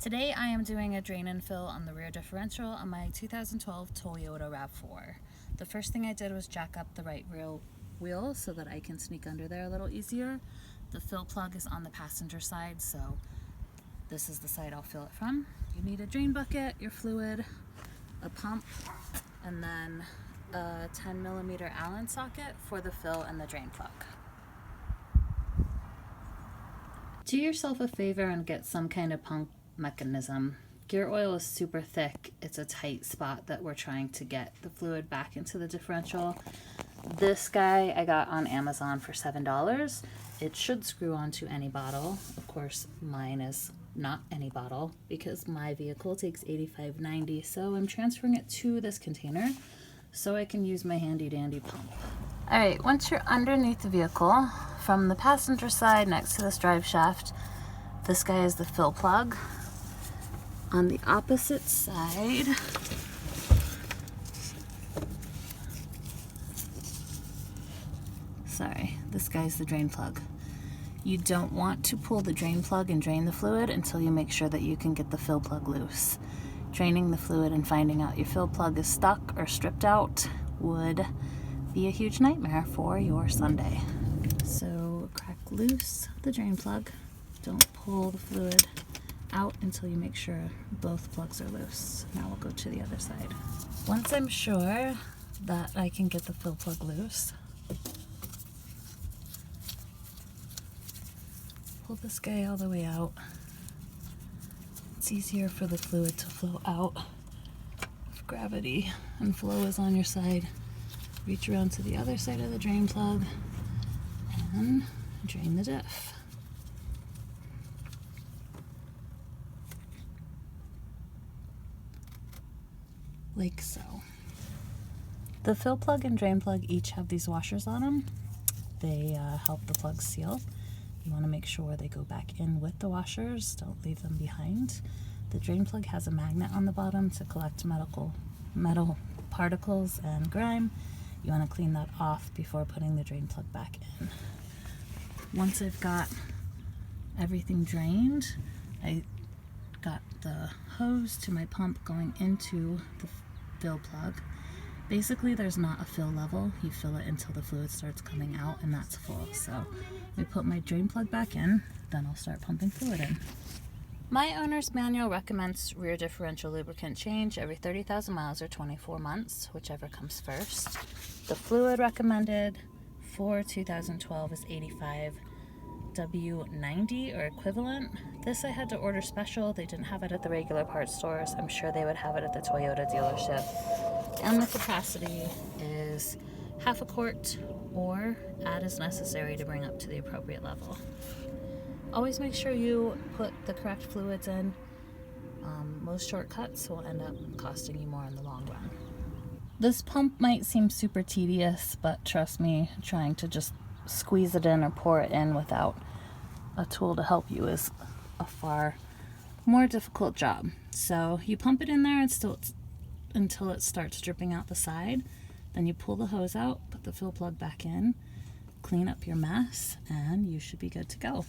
Today I am doing a drain and fill on the rear differential on my 2012 Toyota RAV4. The first thing I did was jack up the right rear wheel so that I can sneak under there a little easier. The fill plug is on the passenger side, so this is the side I'll fill it from. You need a drain bucket, your fluid, a pump, and then a 10mm Allen socket for the fill and the drain plug. Do yourself a favor and get some kind of pump mechanism. Gear oil is super thick. It's a tight spot that we're trying to get the fluid back into the differential. This guy I got on Amazon for $7. It should screw onto any bottle. Of course, mine is not any bottle because my vehicle takes 85/90, so I'm transferring it to this container so I can use my handy dandy pump. All right, once you're underneath the vehicle, from the passenger side next to this drive shaft, this guy is the fill plug. On the opposite side, this guy's the drain plug. You don't want to pull the drain plug and drain the fluid until you make sure that you can get the fill plug loose. Draining the fluid and finding out your fill plug is stuck or stripped out would be a huge nightmare for your Sunday. So crack loose the drain plug. Don't pull the fluid out until you make sure both plugs are loose. Now we'll go to the other side. Once I'm sure that I can get the fill plug loose, pull this guy all the way out. It's easier for the fluid to flow out if gravity and flow is on your side. Reach around to the other side of the drain plug and drain the diff. Like so. The fill plug and drain plug each have these washers on them. They help the plugs seal. You want to make sure they go back in with the washers. Don't leave them behind. The drain plug has a magnet on the bottom to collect metal particles and grime. You want to clean that off before putting the drain plug back in. Once I've got everything drained, I got the hose to my pump going into the fill plug. Basically, there's not a fill level. You fill it until the fluid starts coming out, and that's full. So I put my drain plug back in, then I'll start pumping fluid in. My owner's manual recommends rear differential lubricant change every 30,000 miles or 24 months, whichever comes first. The fluid recommended for 2012 is 85 W90 or equivalent. This I had to order special. They didn't have it at the regular parts stores. I'm sure they would have it at the Toyota dealership. And the capacity is half a quart or add as necessary to bring up to the appropriate level. Always make sure you put the correct fluids in. Most shortcuts will end up costing you more in the long run. This pump might seem super tedious, but trust me, trying to just squeeze it in or pour it in without a tool to help you is a far more difficult job. So you pump it in there until it starts dripping out the side. Then you pull the hose out, put the fill plug back in, clean up your mess, and you should be good to go.